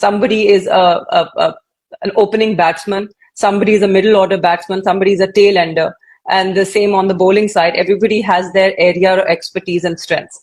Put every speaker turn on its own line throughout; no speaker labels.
somebody is an opening batsman, somebody is a middle order batsman, somebody is a tail ender, and the same on the bowling side. Everybody has their area of expertise and strengths.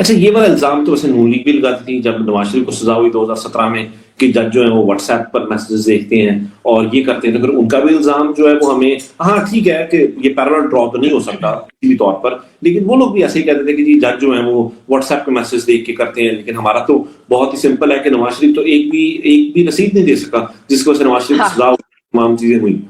اچھا یہ والا الزام تو ویسے نون league بھی لگاتی تھی جب نواز شریف کو سزا ہوئی 2017 میں کہ جج جو ہیں وہ واٹس ایپ پر میسجز دیکھتے ہیں اور یہ کرتے ہیں، تو پھر ان کا بھی الزام جو ہے وہ ہمیں، ہاں ٹھیک ہے کہ یہ پیرالل ڈرا تو نہیں ہو سکتا کسی بھی طور پر، لیکن وہ لوگ بھی ایسے ہی کہتے تھے کہ جی جج جو ہیں وہ واٹس ایپ کے میسج دیکھ کے کرتے ہیں، لیکن ہمارا تو بہت ہی سمپل ہے کہ نواز شریف تو ایک بھی رسید نہیں دے سکا جس کی وجہ سے نواز شریف کی سزا ہوئی، تمام چیزیں ہوئی.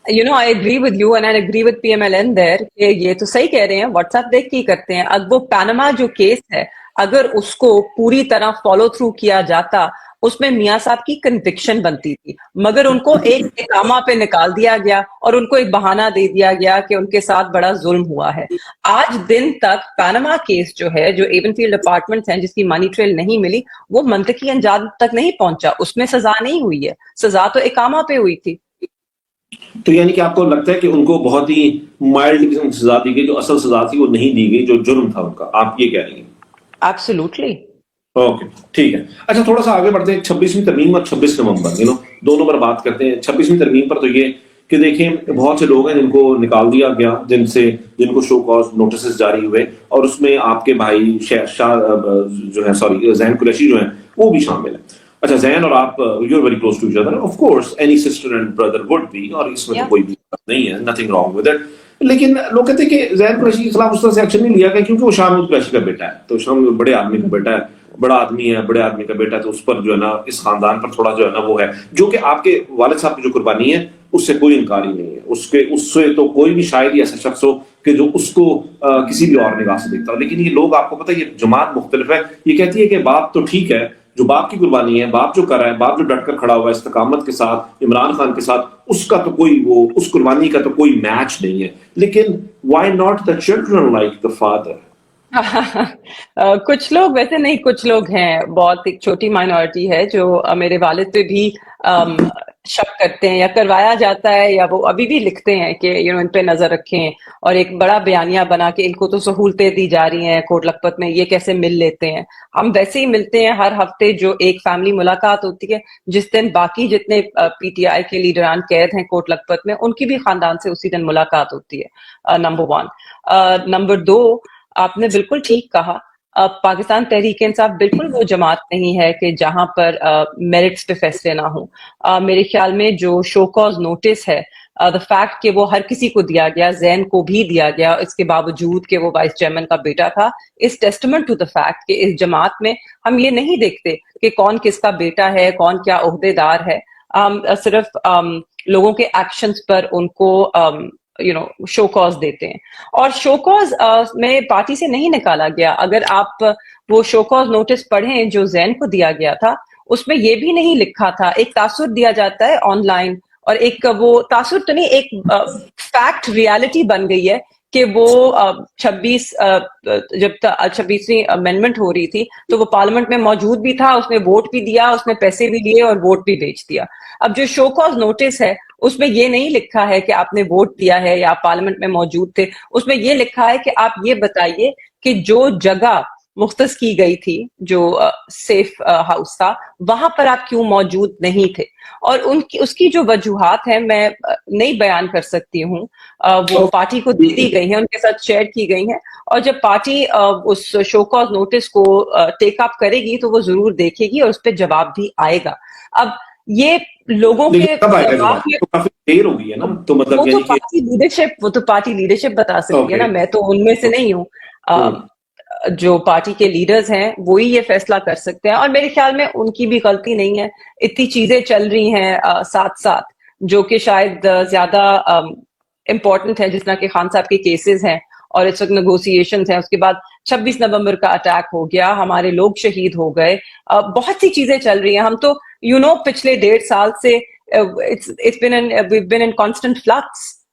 I agree with you and I agree with PMLN there کہ یہ تو صحیح کہہ رہے ہیں، واٹس ایپ دیکھ کے ہی کرتے ہیں. اب وہ پاناما جو کیس ہے، اگر اس کو پوری طرح فالو تھرو کیا جاتا، اس میں میاں صاحب کی کنوکشن بنتی تھی، مگر ان کو ایک اقامہ پہ نکال دیا گیا اور ان کو ایک بہانہ دے دیا گیا کہ ان کے ساتھ بڑا ظلم ہوا ہے. آج دن تک پاناما کیس جو ہے، جو ایون فیلڈ اپارٹمنٹس ہیں جس کی منی ٹریل نہیں ملی، وہ منطقی انجام تک نہیں پہنچا، اس میں سزا نہیں ہوئی ہے، سزا تو اقامہ پہ ہوئی تھی.
تو یعنی کہ آپ کو لگتا ہے کہ ان کو بہت ہی مائلڈ قسم کی سزا دی گئی، جو اصل سزا تھی وہ نہیں دی گئی، جو جرم تھا ان کا، آپ یہ کہہ رہی ہیں؟
ایبسولوٹلی.
اوکے ٹھیک ہے. اچھا تھوڑا سا آگے بڑھتے ہیں، 26ویں ترمیم اور 26 نومبر دونوں پر بات کرتے ہیں. 26ویں ترمیم پر تو یہ کہ دیکھیں بہت سے لوگ ہیں جن کو نکال دیا گیا، جن کو شو کاز نوٹسز جاری ہوئے، اور اس میں آپ کے بھائی شاہ جو ہے زین قریشی جو ہیں وہ بھی شامل ہیں. اچھا زین اور آپ you are very close to each other, of course any sister and brother would be, اور اس میں تو کوئی بھی بات نہیں ہے، نتھنگ رانگ ود اٹ. لیکن لوگ کہتے ہیں کہ زین قریشی کے خلاف اس طرح سے ایکشن نہیں لیا گیا کیونکہ وہ شاہ محمود قریشی کا بیٹا ہے، تو شاہ محمود بڑے آدمی کا بیٹا ہے، بڑا آدمی ہے، بڑے آدمی کا بیٹا ہے، تو اس پر جو ہے نا اس خاندان پر تھوڑا جو ہے نا وہ ہے، جو کہ آپ کے والد صاحب کی جو قربانی ہے اس سے کوئی انکار ہی نہیں ہے، اس سے تو کوئی بھی شاید ہی ایسا شخص ہو کہ جو اس کو کسی بھی اور نگاہ سے دیکھتا ہو. لیکن یہ لوگ، آپ کو پتہ ہے یہ جماعت مختلف ہے، یہ کہتی ہے کہ باپ تو ٹھیک ہے، جو باپ کی قربانی ہے، باپ جو کر رہا ہے، باپ جو ڈٹ کر کھڑا ہوا ہے استقامت کے ساتھ عمران خان کے ساتھ، اس کا تو کوئی اس قربانی کا تو کوئی میچ نہیں ہے. لیکن why not the children like the father?
کچھ لوگ ویسے نہیں، کچھ لوگ ہیں، بہت ایک چھوٹی مائنورٹی ہے جو میرے والد پہ بھی شک کرتے ہیں یا کروایا جاتا ہے، یا وہ ابھی بھی لکھتے ہیں کہ ان پہ نظر رکھیں، اور ایک بڑا بیانیہ بنا کہ ان کو تو سہولتیں دی جا رہی ہیں کوٹ لکھپت میں، یہ کیسے مل لیتے ہیں. ہم ویسے ہی ملتے ہیں ہر ہفتے، جو ایک فیملی ملاقات ہوتی ہے جس دن باقی جتنے پی ٹی آئی کے لیڈران قید ہیں کوٹ لکھپت میں، ان کی بھی خاندان سے اسی دن ملاقات ہوتی ہے. نمبر 1. نمبر 2، آپ نے بالکل ٹھیک کہا، پاکستان تحریک انصاف بالکل وہ جماعت نہیں ہے کہ جہاں پر میرٹس پہ فیصلے نہ ہوں. میرے خیال میں جو شو کاز نوٹس ہے، دا فیکٹ کہ وہ ہر کسی کو دیا گیا، زین کو بھی دیا گیا، اس کے باوجود کہ وہ وائس چیئرمین کا بیٹا تھا، اس ٹیسٹمنٹ ٹو دا فیکٹ کہ اس جماعت میں ہم یہ نہیں دیکھتے کہ کون کس کا بیٹا ہے، کون کیا عہدے دار ہے. صرف لوگوں کے ایکشنز پر ان کو شو کاز دیتے ہیں. اور شو کاز میں پارٹی سے نہیں نکالا گیا. اگر آپ وہ شو کاز نوٹس پڑھیں جو زین کو دیا گیا تھا، اس میں یہ بھی نہیں لکھا تھا، ایک تاثر دیا جاتا ہے آن لائن، اور ایک وہ تاثر تو نہیں، ایک فیکٹ ریالٹی بن گئی ہے کہ وہ 26ویں امینڈمنٹ ہو رہی تھی تو وہ پارلیمنٹ میں موجود بھی تھا، اس نے ووٹ بھی دیا، اس نے پیسے بھی لیے اور ووٹ بھی بیچ دیا. اب جو شو کاز نوٹس ہے اس میں یہ نہیں لکھا ہے کہ آپ نے ووٹ دیا ہے یا آپ پارلیمنٹ میں موجود تھے، اس میں یہ لکھا ہے کہ آپ یہ بتائیے کہ جو جگہ مختص کی گئی تھی، جو سیف ہاؤس تھا، وہاں پر آپ کیوں موجود نہیں تھے. اور اس کی جو وجوہات ہیں میں نہیں بیان کر سکتی ہوں، وہ پارٹی کو دے دی گئی ہیں، ان کے ساتھ شیئر کی گئی ہیں، اور جب پارٹی اس شو کاز نوٹس کو ٹیک اپ کرے گی تو وہ ضرور دیکھے گی اور اس پہ جواب بھی آئے گا. اب یہ لوگوں کے
کب آئے گا جواب؟ تو کافی دیر ہو گئی ہے نا، تو مطلب
وہ تو پارٹی لیڈرشپ بتا سکتی ہے نا، میں تو ان میں سے نہیں ہوں. جو پارٹی کے لیڈرز ہیں وہی یہ فیصلہ کر سکتے ہیں، اور میرے خیال میں ان کی بھی غلطی نہیں ہے. اتنی چیزیں چل رہی ہیں ساتھ ساتھ جو کہ شاید زیادہ امپورٹنٹ ہے، جس طرح کہ خان صاحب کے کیسز ہیں اور اس وقت نیگوسیشنز ہیں. اس کے بعد 26 نومبر کا اٹیک ہو گیا، ہمارے لوگ شہید ہو گئے، بہت سی چیزیں چل رہی ہیں. ہم تو پچھلے 1.5 سال سے we've been in constant flux,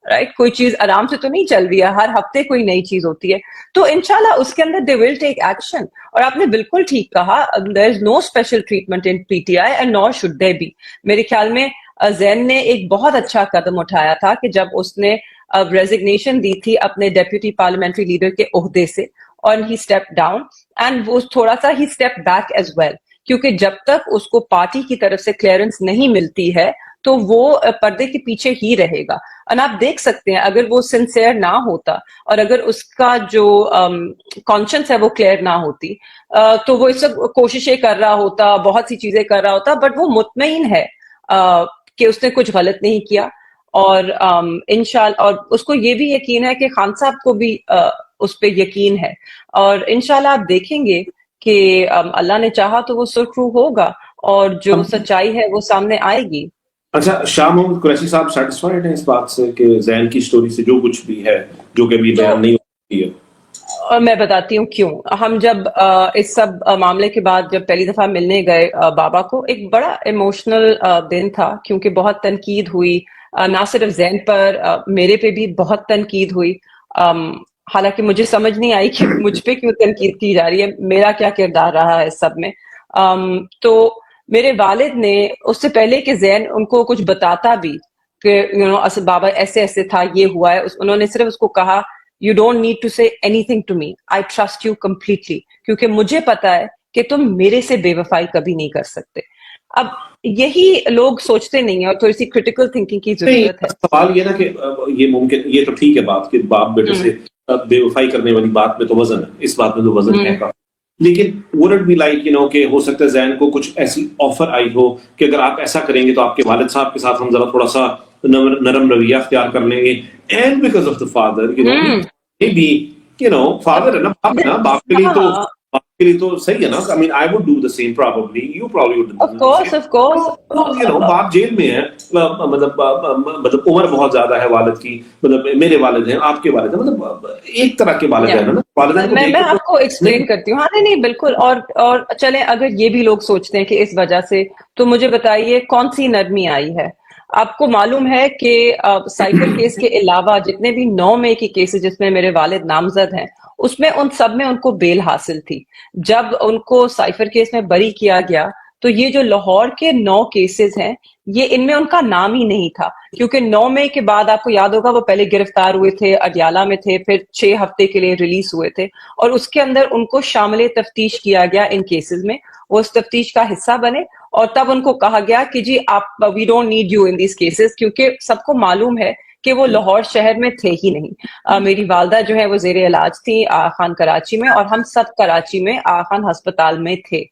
right? کوئی چیز آرام سے تو نہیں چل رہی ہے، ہر ہفتے کوئی نئی چیز ہوتی ہے، تو انشاءاللہ اس کے اندر they will take action. اور آپ نے بالکل ٹھیک کہا، there is no special treatment in PTI and nor should there be. میرے خیال میں زین نے ایک بہت اچھا قدم اٹھایا تھا کہ جب اس نے ریزگنیشن دی تھی اپنے ڈیپیوٹی پارلیمنٹری لیڈر کے عہدے سے، اور he stepped down and وہ تھوڑا سا he stepped back as well. کیونکہ جب تک اس کو پارٹی کی طرف سے کلیئرنس نہیں ملتی ہے تو وہ پردے کے پیچھے ہی رہے گا. اور آپ دیکھ سکتے ہیں اگر وہ سنسیئر نہ ہوتا اور اگر اس کا جو کانشنس ہے وہ کلیئر نہ ہوتی تو وہ اس وقت کوششیں کر رہا ہوتا, بہت سی چیزیں کر رہا ہوتا, بٹ وہ مطمئن ہے کہ اس نے کچھ غلط نہیں کیا. اور انشاءاللہ, اور اس کو یہ بھی یقین ہے کہ خان صاحب کو بھی اس پہ یقین ہے, اور انشاءاللہ آپ دیکھیں گے کہ اللہ نے چاہا تو وہ سرخرو ہوگا اور جو سچائی ہے وہ سامنے آئے گی.
اچھا, شاہ محمود قریشی صاحب سیٹسفائیڈ ہیں اس بات سے کہ زین کی سٹوری سے جو کچھ بھی ہے جو کہ بھی بیان نہیں ہوتی ہے؟
اور میں بتاتی ہوں کیوں. ہم جب اس سب معاملے کے بعد جب پہلی دفعہ ملنے گئے بابا کو, ایک بڑا ایموشنل دن تھا کیونکہ بہت تنقید ہوئی, نہ صرف زین پر, میرے پہ بھی بہت تنقید ہوئی. حالانکہ مجھے سمجھ نہیں آئی کہ مجھ پہ کیوں تنقید کی جا رہی ہے, میرا کیا کردار رہا ہے اس سب میں. تو میرے والد نے اس سے پہلے کہ زین ان کو کچھ بتاتا بھی کہ بابا ایسے ایسے تھا, یہ ہوا ہے, انہوں نے صرف اس کو کہا You don't need to say anything to me. I trust you completely. کیونکہ مجھے پتا ہے کہ تم میرے سے بے وفائی کبھی نہیں کر سکتے. اب یہی لوگ سوچتے نہیں ہیں اور تھوڑی سی کریٹیکل تھنکنگ کی ضرورت ہے.
سوال یہ نا کہ یہ ممکن, یہ تو ٹھیک ہے بات کہ باپ بیٹے سے بے وفائی کرنے والی بات میں تو وزن ہے, اس بات میں تو وزن ہے کا, لیکن would it be like کہ ہو سکتا ہے زین کو کچھ ایسی آفر آئی ہو کہ اگر آپ ایسا کریں گے تو آپ کے والد صاحب کے ساتھ ہم ذرا تھوڑا سا نرم رویہ اختیار کر لیں گے, and because of the father father ہے نا, باپ ہے نا, باپ کے لیے تو صحیح ہے نا. I mean, I would do the same probably. You probably would do the same.
Of course.
باپ جیل میں ہے, مطلب عمر بہت زیادہ ہے والد کی, مطلب میرے والد ہیں, آپ کے والد ہیں, مطلب ایک طرح کے والد ہیں نا والدین.
میں آپ کو ایکسپلین کرتی ہوں. ہاں نہیں بالکل. اور چلیں اگر یہ بھی لوگ سوچتے ہیں کہ اس وجہ سے, تو مجھے بتائیے کون سی نرمی آئی ہے. آپ کو معلوم ہے کہ سائفر کیس کے علاوہ جتنے بھی 9 مئی کے کیسز جس میں میرے والد نامزد ہیں, اس میں ان سب میں ان کو بیل حاصل تھی. جب ان کو سائفر کیس میں بری کیا گیا تو یہ جو لاہور کے 9 کیسز ہیں, یہ ان میں ان کا نام ہی نہیں تھا, کیونکہ 9 مئی کے بعد آپ کو یاد ہوگا وہ پہلے گرفتار ہوئے تھے, اڈیالہ میں تھے, پھر 6 ہفتے کے لیے ریلیز ہوئے تھے, اور اس کے اندر ان کو شامل تفتیش کیا گیا ان کیسز میں, وہ اس تفتیش کا حصہ بنے, اور تب ان کو کہا گیا کہ جی آپ we don't need you in these cases, کیونکہ سب کو معلوم ہے کہ وہ لاہور شہر میں تھے ہی نہیں. میری والدہ جو ہے وہ زیر علاج تھی آغا خان کراچی میں, اور ہم سب کراچی میں آغا خان ہسپتال میں تھے.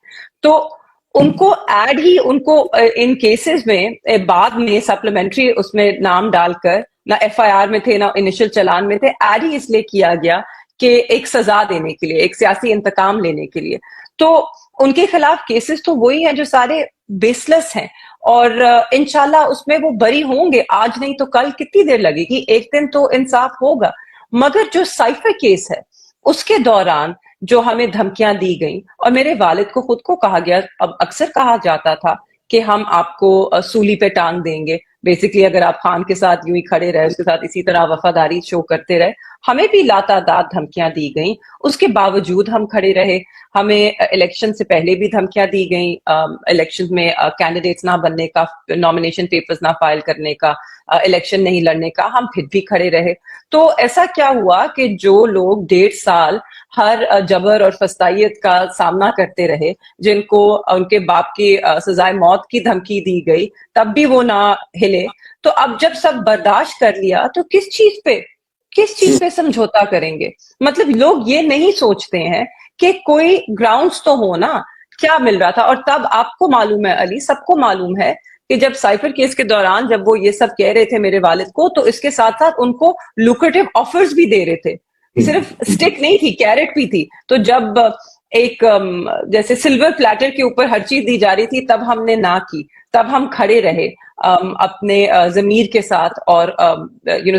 تو ان کو ایڈ ہی ان کو ان کیسز میں بعد میں سپلیمنٹری اس میں نام ڈال کر, نہ ایف آئی آر میں تھے نہ انیشل چلان میں تھے, ایڈ ہی اس لیے کیا گیا کہ ایک سزا دینے کے لیے, ایک سیاسی انتقام لینے کے لیے. تو ان کے خلاف کیسز تو وہی ہیں جو سارے بیس لیس ہیں, اور انشاءاللہ اس میں وہ بری ہوں گے, آج نہیں تو کل, کتنی دیر لگے گی, ایک دن تو انصاف ہوگا. مگر جو سائفر کیس ہے اس کے دوران جو ہمیں دھمکیاں دی گئیں, اور میرے والد کو خود کو کہا گیا, اب اکثر کہا جاتا تھا کہ ہم آپ کو سولی پہ ٹانگ دیں گے, بیسکلی اگر آپ خان کے ساتھ یوں ہی کھڑے رہے, اس کے ساتھ اسی طرح وفاداری شو کرتے رہے. ہمیں بھی لاتعداد دھمکیاں دی گئیں, اس کے باوجود ہم کھڑے رہے. ہمیں الیکشن سے پہلے بھی دھمکیاں دی گئیں, الیکشن میں کینڈیڈیٹس نہ بننے کا, نامینیشن پیپرز نہ فائل کرنے کا, الیکشن نہیں لڑنے کا, ہم پھر بھی کھڑے رہے. تو ایسا کیا ہوا کہ جو لوگ 1.5 سال ہر جبر اور فسطائیت کا سامنا کرتے رہے, جن کو ان کے باپ کی سزائے موت کی دھمکی دی گئی, تب بھی وہ نہ ہلے, تو اب جب سب برداشت کر لیا تو کس چیز پہ سمجھوتا کریں گے. مطلب لوگ یہ نہیں سوچتے ہیں کہ کوئی گراؤنڈز تو ہو نا, کیا مل رہا تھا. اور تب آپ کو معلوم ہے علی, سب کو معلوم ہے کہ جب سائفر کیس کے دوران جب وہ یہ سب کہہ رہے تھے میرے والد کو, تو اس کے ساتھ ساتھ ان کو لوکریٹو آفرز بھی دے رہے تھے, صرف سٹک نہیں تھی, کیرٹ بھی تھی. تو جب ایک جیسے سلور پلیٹر کے اوپر ہر چیز دی جا رہی تھی, تب ہم نے نہ کی, تب ہم کھڑے رہے اپنے ضمیر کے ساتھ, اور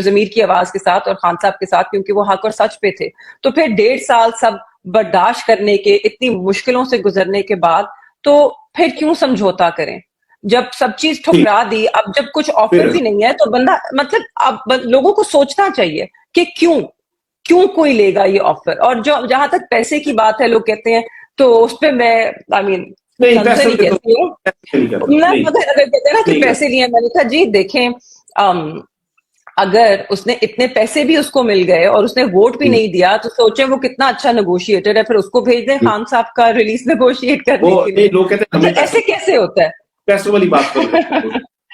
ضمیر کی آواز کے ساتھ, اور خان صاحب کے ساتھ, کیونکہ وہ حق اور سچ پہ تھے. تو پھر 1.5 سال سب برداشت کرنے کے, اتنی مشکلوں سے گزرنے کے بعد, تو پھر کیوں سمجھوتا کریں جب سب چیز ٹھکرا دی. اب جب کچھ آفر بھی نہیں ہے تو بندہ, مطلب اب لوگوں کو سوچنا چاہیے کہ کیوں کوئی لے گا یہ آفر. اور جو جہاں تک پیسے کی بات ہے, لوگ کہتے ہیں, تو اس پہ میں کہتی ہوں, اگر کہتے ہیں نا کہ پیسے لیے, میں نے کہا جی دیکھیں, اگر اس نے اتنے پیسے بھی اس کو مل گئے اور اس نے ووٹ بھی نہیں دیا, تو سوچیں وہ کتنا اچھا نیگوشیٹر ہے, پھر اس کو بھیج دیں خان صاحب کا ریلیز نیگوشیٹ کرنے کے لیے. ایسے کیسے ہوتا ہے؟
پیسوں والی بات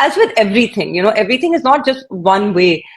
as with everything, everything is not just one way,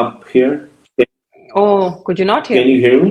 up here.
oh, could you not hear
Can
me?
you hear me?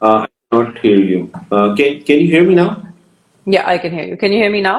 up. I cannot hear you. Can you hear me now?
Yeah, I can hear you. Can you hear me now?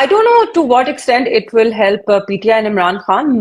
I don't know to what extent it will help PTI and Imran Khan,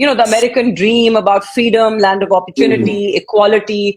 you know, the American dream about freedom, land of opportunity, equality,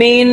main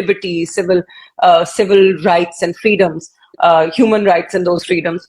liberty, civil rights and freedoms, human rights and those freedoms.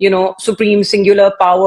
you know, supreme singular power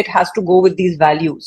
it has to go with these values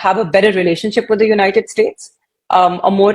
have a better relationship with the United States, a more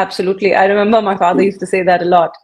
Absolutely, I remember my father used to say that a lot.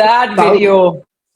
that video,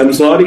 I'm sorry,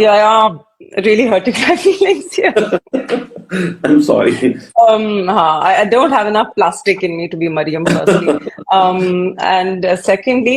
yeah, really hurting my feelings here.
I'm sorry.
I don't have enough plastic in me to be Mariam, firstly. And secondly,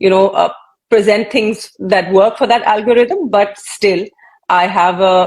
you know, present things that work for that algorithm, but still I have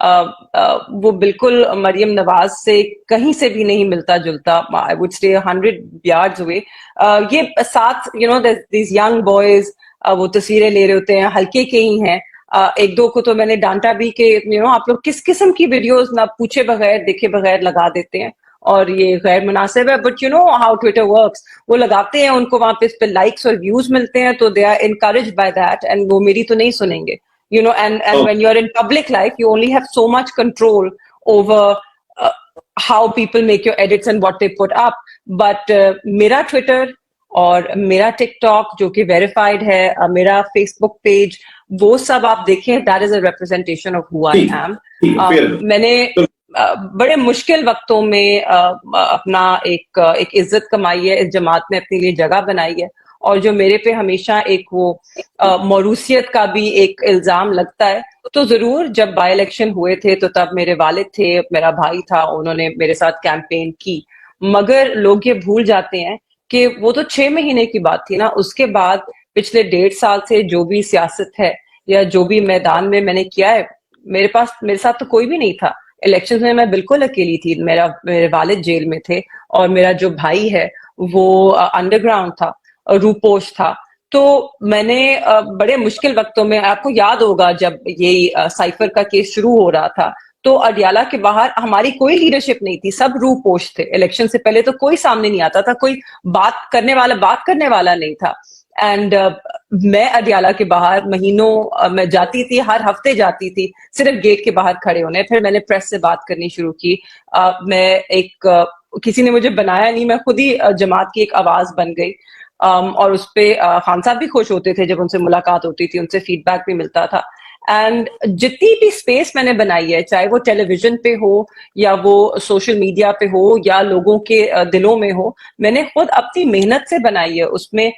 وہ بالکل مریم نواز سے کہیں سے بھی نہیں ملتا جلتا. I would stay 100 yards away. یہ ساتھ these young boys وہ تصویریں لے رہے ہوتے ہیں, ہلکے کے ہی ہیں. ایک دو کو تو میں نے ڈانٹا بھی کہ آپ لوگ کس قسم کی ویڈیوز نہ پوچھے بغیر دیکھے بغیر لگا دیتے ہیں, اور یہ غیر مناسب ہے. بٹ ہاؤ ٹویٹر ورکس, وہ لگاتے ہیں, ان کو وہاں پہ لائکس اور ویوز ملتے ہیں, تو they are encouraged by that, and وہ میری تو نہیں سنیں گے. And when you're in public life, you only have so much control over how people make your edits and what they put up. But میرا Twitter اور میرا TikTok جو کہ ویریفائڈ ہے, میرا Facebook پیج, وہ سب آپ دیکھیں, that is a representation of who I am. میں نے بڑے مشکل وقتوں میں اپنا ایک عزت کمائی ہے, اس جماعت میں اپنے لیے جگہ بنائی ہے, اور جو میرے پہ ہمیشہ ایک وہ موروثیت کا بھی ایک الزام لگتا ہے. تو ضرور جب بائی الیکشن ہوئے تھے تو تب میرے والد تھے, میرا بھائی تھا, انہوں نے میرے ساتھ کیمپین کی, مگر لوگ یہ بھول جاتے ہیں کہ وہ تو 6 مہینے کی بات تھی نا. اس کے بعد پچھلے 1.5 سال سے جو بھی سیاست ہے یا جو بھی میدان میں نے کیا ہے, میرے ساتھ تو کوئی بھی نہیں تھا. الیکشن میں بالکل اکیلی تھی, میرے والد جیل میں تھے, اور میرا جو بھائی ہے وہ انڈر گراؤنڈ تھا, روپوش تھا. تو میں نے بڑے مشکل وقتوں میں, آپ کو یاد ہوگا جب یہ سائفر کا کیس شروع ہو رہا تھا, تو اڈیالہ کے باہر ہماری کوئی لیڈرشپ نہیں تھی, سب روپوش تھے. الیکشن سے پہلے تو کوئی سامنے نہیں آتا تھا, کوئی بات کرنے والا نہیں تھا. اینڈ میں اڈیالہ کے باہر مہینوں میں جاتی تھی, ہر ہفتے جاتی تھی, صرف گیٹ کے باہر کھڑے ہونے. پھر میں نے پریس سے بات کرنی شروع کی. میں کسی نے مجھے بنایا نہیں, میں خود ہی جماعت کی ایک آواز بن گئی. اور اس پہ خان صاحب بھی خوش ہوتے تھے جب ان سے ملاقات ہوتی تھی, ان سے فیڈ بیک بھی ملتا تھا. اینڈ جتنی بھی اسپیس میں نے بنائی ہے, چاہے وہ ٹیلی ویژن پہ ہو یا وہ سوشل میڈیا پہ ہو یا لوگوں کے دلوں میں ہو, میں نے خود اپنی محنت سے بنائی ہے. اس میں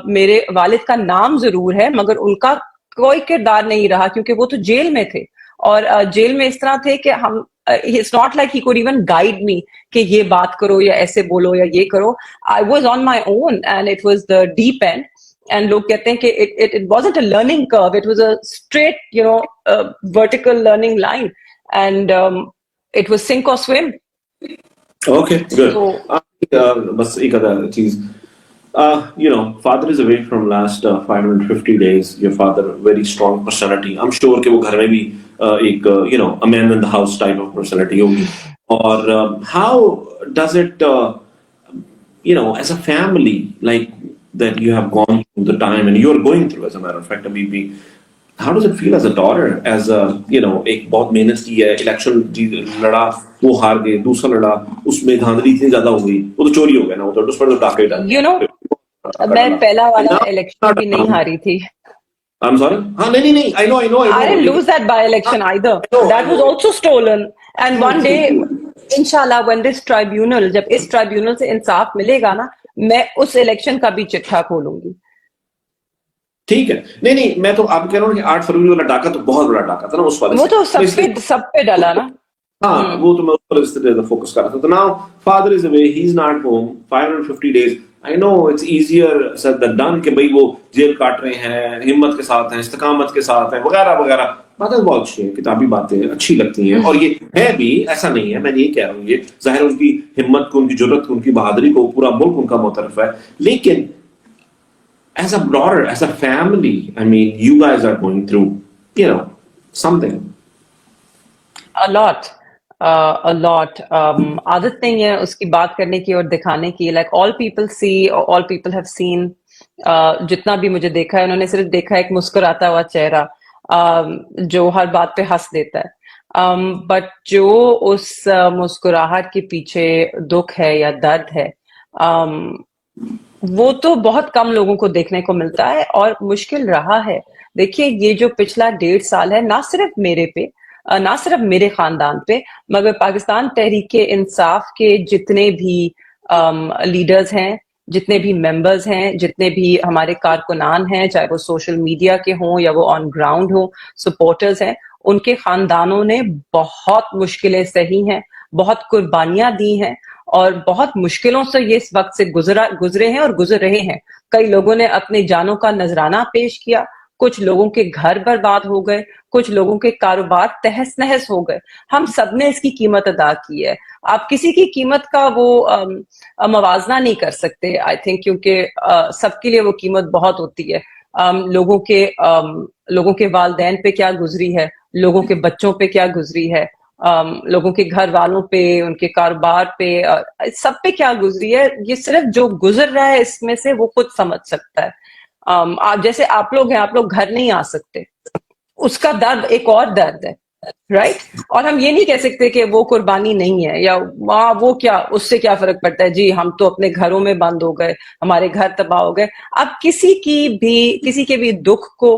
میرے والد کا نام ضرور ہے, مگر ان کا کوئی کردار نہیں رہا, کیونکہ وہ تو جیل میں تھے, اور جیل میں اس طرح تھے کہ ہم it's not like he could even guide me کہ یہ بات کرو یا ایسے بولو یا یہ کرو. I was on my own and it was the deep end. And لوگ کہتے ہیں کہ it wasn't a learning curve, it was a straight vertical learning line, and it was sink or swim.
Okay, good. بس ایک ادھر چیز, father is away from last 550 days. Your father, very strong personality. I'm sure کہ وہ گھر میں بھی ایک a man in the house type of personality ہوگی. اور how does it as a family like that you have gone through the time and you're going through, as a matter of fact, ابھی, how does it feel as a daughter, as a ایک بہت محنت کی ہے, election لڑا, وہ ہار گئے, دوسرا لڑا, اس میں دھاندلی اتنی زیادہ ہو گئی, وہ تو چوری ہو گیا نا, وہ تو اس پر تو ڈاکے ڈال.
میں پہلا والا الیکشن بھی نہیں ہاری تھی.
I'm sorry? نہیں, I know.
I didn't lose that by-election either. That was also stolen. And one day, inshallah, when this tribunal, جب اس tribunal سے انصاف ملے گا نا, میں اس الیکشن کا بھی چٹھا کھولوں گی.
ٹھیک ہے, نہیں, میں تو آپ کہہ رہا ہوں کہ 8 فروری والا ڈاکہ تو بہت بڑا ڈاکہ تھا نا اس والے سے.
وہ تو سب پہ ڈالا نا.
ہاں, وہ تو میں اس پر اس طرح فوکس کر رہا تھا. تو now father is away, he's not home, 550 days. I know it's easier said than done کہ بھائی وہ جیل کاٹ رہے ہیں, ہمت کے ساتھ ہیں, استقامت کے ساتھ ہیں, وغیرہ وغیرہ. باتیں بہت اچھی ہیں, کتابی باتیں اچھی لگتی ہیں, اور یہ ہے بھی, ایسا نہیں ہے, میں یہ کہہ رہا ہوں, یہ ظاہر ان کی ہمت کو, ان کی جرت کو, ان کی بہادری کو پورا ملک ان کا معترف ہے. لیکن as a daughter, as a family, I mean, you guys are going through, something.
A lot. عادت نہیں ہے اس کی بات کرنے کی اور دکھانے کی. Like all people see, all people have seen, جتنا بھی مجھے دیکھا ہے, انہوں نے صرف دیکھا ایک مسکراتا ہوا چہرہ جو ہر بات پہ ہنس دیتا ہے. بٹ جو اس مسکراہٹ کے پیچھے دکھ ہے یا درد ہے, وہ تو بہت کم لوگوں کو دیکھنے کو ملتا ہے, اور مشکل رہا ہے. دیکھیے, یہ جو پچھلا 1.5 سال ہے, نہ صرف میرے پہ, نہ صرف میرے خاندان پہ, مگر پاکستان تحریک انصاف کے جتنے بھی لیڈرز ہیں, جتنے بھی ممبرز ہیں, جتنے بھی ہمارے کارکنان ہیں, چاہے وہ سوشل میڈیا کے ہوں یا وہ آن گراؤنڈ ہوں, سپورٹرز ہیں, ان کے خاندانوں نے بہت مشکلیں سہی ہیں, بہت قربانیاں دی ہیں, اور بہت مشکلوں سے یہ اس وقت سے گزرے ہیں اور گزر رہے ہیں. کئی لوگوں نے اپنی جانوں کا نذرانہ پیش کیا, کچھ لوگوں کے گھر برباد ہو گئے, کچھ لوگوں کے کاروبار تہس نہس ہو گئے. ہم سب نے اس کی قیمت ادا کی ہے. آپ کسی کی قیمت کا وہ موازنہ نہیں کر سکتے آئی تھنک, کیونکہ سب کے لیے وہ قیمت بہت ہوتی ہے. لوگوں کے والدین پہ کیا گزری ہے, لوگوں کے بچوں پہ کیا گزری ہے, لوگوں کے گھر والوں پہ, ان کے کاروبار پہ, سب پہ کیا گزری ہے. یہ صرف جو گزر رہا ہے اس میں سے وہ خود سمجھ سکتا ہے. جیسے آپ لوگ ہیں, آپ لوگ گھر نہیں آ سکتے, اس کا درد ایک اور درد ہے, رائٹ. اور ہم یہ نہیں کہہ سکتے کہ وہ قربانی نہیں ہے, یا وہ کیا, اس سے کیا فرق پڑتا ہے, جی ہم تو اپنے گھروں میں بند ہو گئے, ہمارے گھر تباہ ہو گئے. آپ کسی کے بھی دکھ کو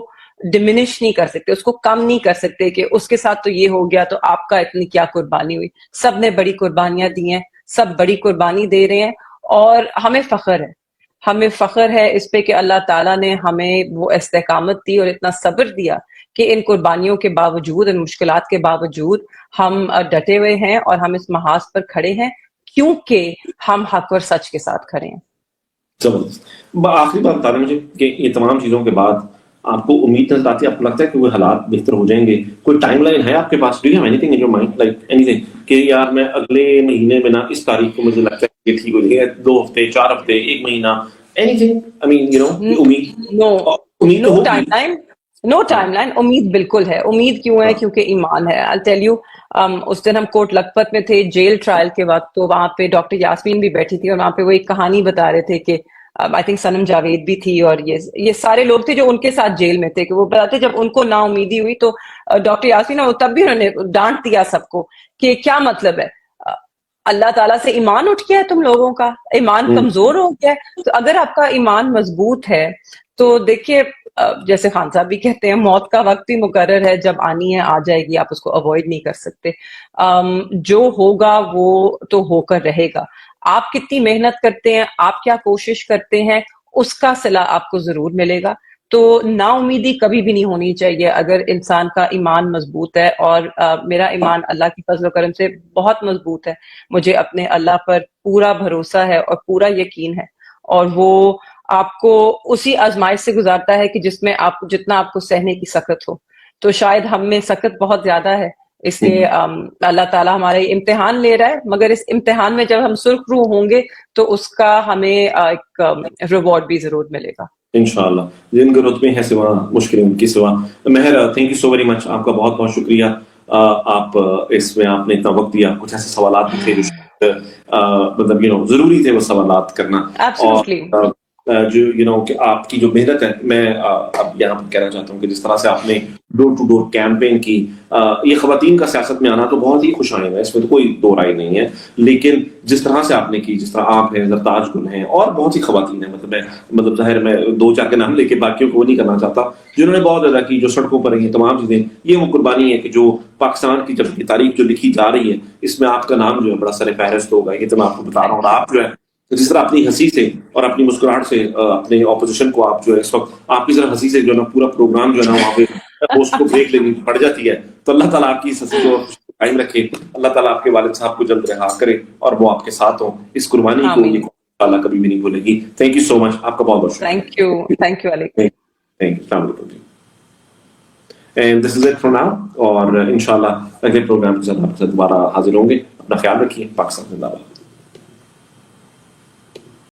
ڈمینش نہیں کر سکتے, اس کو کم نہیں کر سکتے کہ اس کے ساتھ تو یہ ہو گیا تو آپ کا اتنی کیا قربانی ہوئی. سب نے بڑی قربانیاں دی ہیں, سب بڑی قربانی دے رہے ہیں, اور ہمیں فخر ہے اس پہ کہ اللہ تعالیٰ نے ہمیں وہ استقامت دی اور اتنا صبر دیا کہ ان قربانیوں کے باوجود, ان مشکلات کے باوجود ہم ڈٹے ہوئے ہیں اور ہم اس محاذ پر کھڑے ہیں, کیونکہ ہم حق اور سچ کے ساتھ کھڑے ہیں.
زبردست. آخری بات بتا رہے مجھے کہ یہ تمام چیزوں کے بعد آپ کو امید نظر آتی ہے, آپ کو لگتا ہے کہ وہ حالات بہتر ہو جائیں گے؟ کوئی ٹائم لائن ہے آپ کے پاس؟ Do you have anything in your mind, like anything کہ یار میں اگلے مہینے میں نا اس تاریخ کو مجھے لگتا ہے کہ ٹھیک ہو جائے گا, 2 ہفتے, 4 ہفتے, 1 مہینہ, anything? I mean you know, امید تو ہوگی.
No timeline. امید بالکل ہے. امید کیوں ہے؟ کیونکہ ایمان ہے. I'll tell you, اس دن ہم کوٹ لکھپت میں تھے جیل ٹرائل کے وقت, تو وہاں پہ ڈاکٹر یاسمین بھی بیٹھی تھی, اور وہاں پہ وہ ایک کہانی بتا رہے تھے کہ آئی تھنک سنم جاوید بھی تھی, اور یہ سارے لوگ تھے جو ان کے ساتھ جیل میں تھے, کہ وہ بتاتے جب ان کو نا امیدی ہوئی تو ڈاکٹر یاسمین, اور تب بھی انہوں نے ڈانٹ دیا سب کو کہ کیا مطلب ہے, اللہ تعالیٰ سے ایمان اٹھ گیا ہے تم لوگوں کا, ایمان کمزور ہو گیا ہے. تو اگر آپ کا ایمان مضبوط ہے تو دیکھیے, جیسے خان صاحب بھی کہتے ہیں, موت کا وقت بھی مقرر ہے, جب آنی ہے آ جائے گی, آپ اس کو اوائڈ نہیں کر سکتے. جو ہوگا وہ تو ہو کر رہے گا. آپ کتنی محنت کرتے ہیں, آپ کیا کوشش کرتے ہیں, اس کا صلہ آپ کو ضرور ملے گا. تو نا امیدی کبھی بھی نہیں ہونی چاہیے اگر انسان کا ایمان مضبوط ہے, اور میرا ایمان اللہ کی فضل و کرم سے بہت مضبوط ہے. مجھے اپنے اللہ پر پورا بھروسہ ہے اور پورا یقین ہے, اور وہ آپ کو اسی آزمائش سے گزارتا ہے کہ جس میں جتنا آپ کو سہنے کی سخت ہو. تو شاید ہم میں سخت بہت زیادہ ہے, اس لیے اللہ تعالیٰ ہمارے امتحان لے رہا ہے, مگر اس امتحان میں جب ہم سرخ روح ہوں گے تو اس کا ہمیں ایک ریوارڈ بھی ضرور ملے گا
انشاءاللہ. جن کے رتبے ہیں سوا مشکلیں ان کی سوا. مہر, thank you so very much, آپ کا بہت بہت شکریہ. آپ اس میں آپ نے اتنا وقت دیا. کچھ ایسے سوالات بھی تھے جو مطلب ضروری تھے وہ سوالات کرنا, اور جو کہ آپ کی جو محنت ہے, میں اب یہاں پر کہنا چاہتا ہوں کہ جس طرح سے آپ نے ڈور ٹو ڈور کیمپین کی, یہ خواتین کا سیاست میں آنا تو بہت ہی خوش آئند ہے, اس میں تو کوئی دو رائے نہیں ہے, لیکن جس طرح سے آپ نے کی, جس طرح آپ ہیں, زرتاج گل ہیں, اور بہت سی خواتین ہیں, مطلب ظاہر میں 2-4 کے نام لے کے باقیوں کو وہ نہیں کرنا چاہتا, جنہوں نے بہت زیادہ کی, جو سڑکوں پر ہیں, تمام چیزیں, یہ وہ قربانی ہے کہ جو پاکستان کی جب تاریخ جو لکھی جا رہی ہے, اس میں آپ کا نام جو ہے بڑا سر فہرست ہوگا. یہ تو میں آپ کو بتا رہا ہوں. اور آپ جو ہے جس طرح اپنی ہنسی سے اور اپنی مسکراہٹ سے اپنے اپوزیشن کو آپ جو ہے اس وقت آپ کی طرح ہنسی سے جو ہے نا پورا پروگرام جو ہے نا وہاں پہ ہوسٹ کو بریک لینی پڑ جاتی ہے, تو اللہ تعالیٰ آپ کی اس ہنسی کو قائم رکھے. اللہ تعالیٰ آپ کے والد صاحب کو جلد رہا کرے اور وہ آپ کے ساتھ ہوں. اس قربانی کو یہ اللہ کبھی بھی نہیں بھولے گی. تھینک یو سو مچ, آپ کا بہت بہت شکریہ.
تھینک یو علیکم.
السلام علیکم. And this is it for now, اور انشاءاللہ اگلے پروگرام کے ساتھ آپ سے دوبارہ حاضر ہوں گے. اپنا خیال رکھیے. پاکستان زندہ باد.